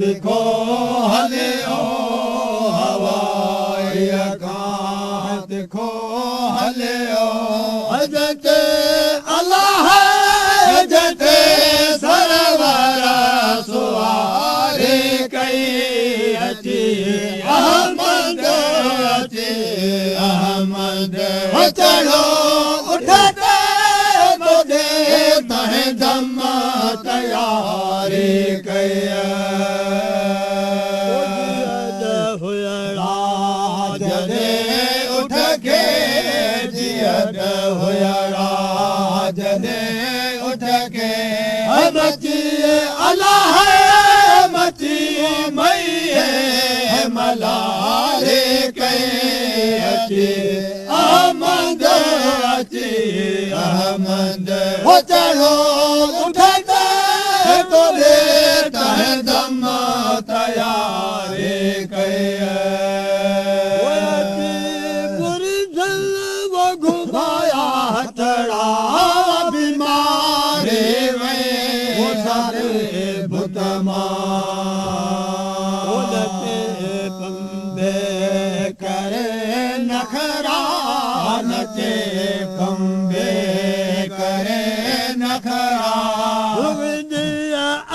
देखो हले ओ हवाई का देखो हले ओ हजरत अल्लाह हजरत सरवर सुवारे कई अची अहमद चढ़ो उठते मुझे तह दम तैयारी कया उठ के जियत हुआ जने उठ के मची अल्लाह मची मई है मलारे कई अची अहमद हो चढ़ो उठते तो देता है दम तैयारी कई बीमारे वो सारे बुतमा पंदे करे नखरा नचे पंबे करे नखरा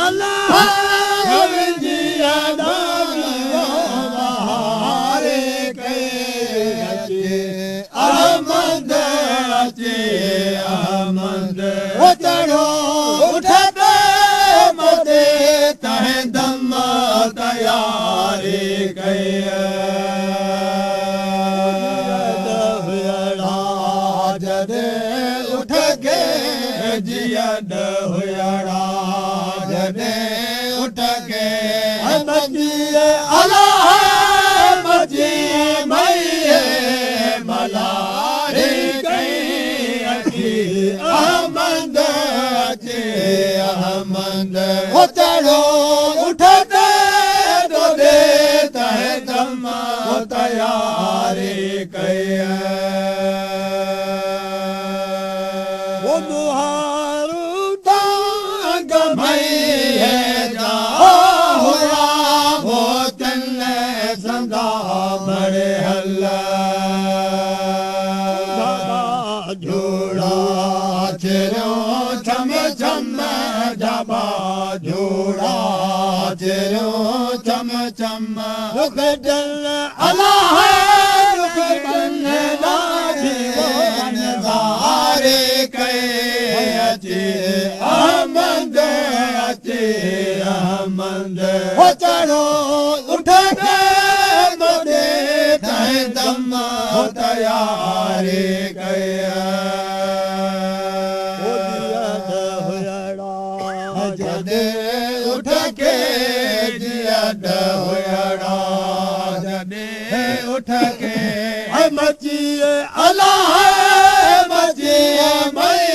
अल्लाह वो चढ़ो उठते मदे तह दम तैयारी कया जदे उठ के जियद हुआ जदे उठ के मची अल्लाह मची मई मलारी अहमद हो चढ़ो उठते तो देता है दम तैयारी कया वो दुहारू दाग भई है जा हुआ वो चलने संदा बड़े हल्ला जोड़ा चलो छम छम जबा जोड़ा चलो छम छम रुख जल अल्लाह रुख बन नज़ारे कई अचे अहमद हो चढ़ो उठ के मदे तह दम तैयारी कया उठ के जियद हुआ जने उठ के मची अल्लाह मची मई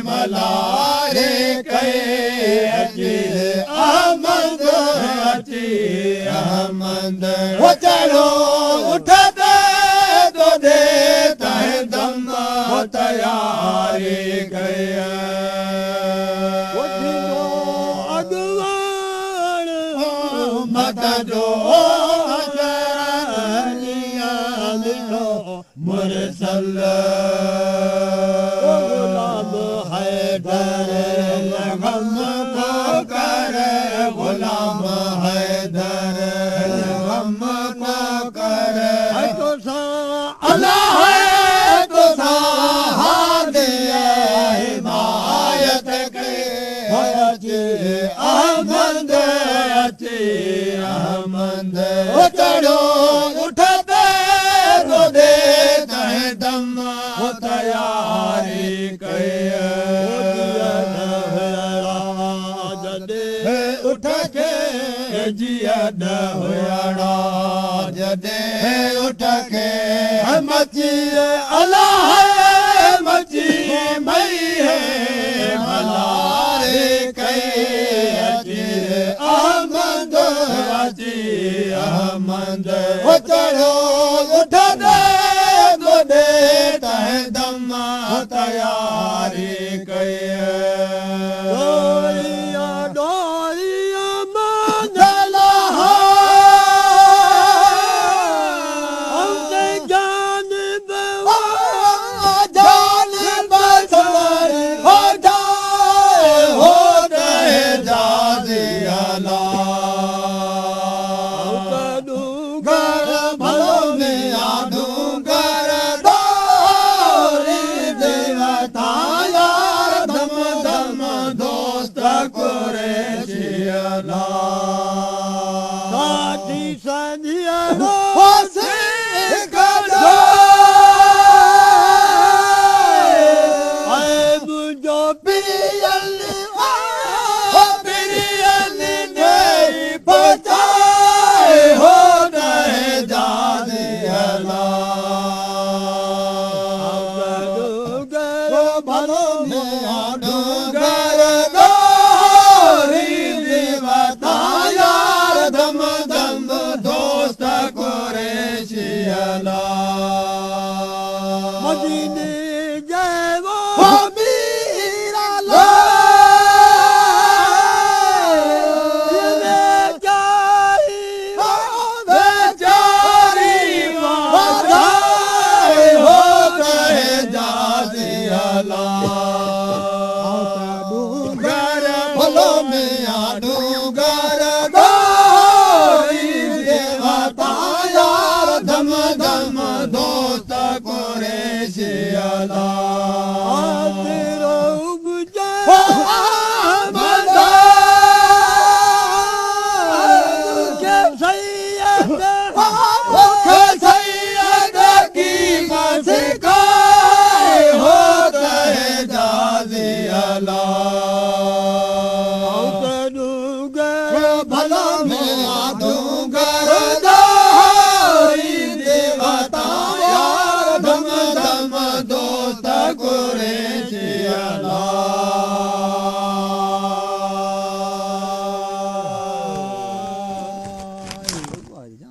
मलारे कई अची अहमद हो चढ़ो उठते तो देता है दम तैयारी कया जो मुरसल गुलाम हैदर गम को कर गुलाम हैदर गम को कर तो सा अल्लाह तो सा दिया हिमायत के अहमद वो चढ़ो उठते तो देता है दम तैयारी कया उठ के जियद हुआ जदे उठ के मची अल्लाह मची मई है मलारे कई मंदे हो चढ़ो उठदे गोदे तह दम तैयारी कई डोरिया मंदला जान बसवारी हो जाए हो रहे जाजियाला घर भलो में आदू घर दोरी देवता यार धम धम दोस्त कुरेशियाला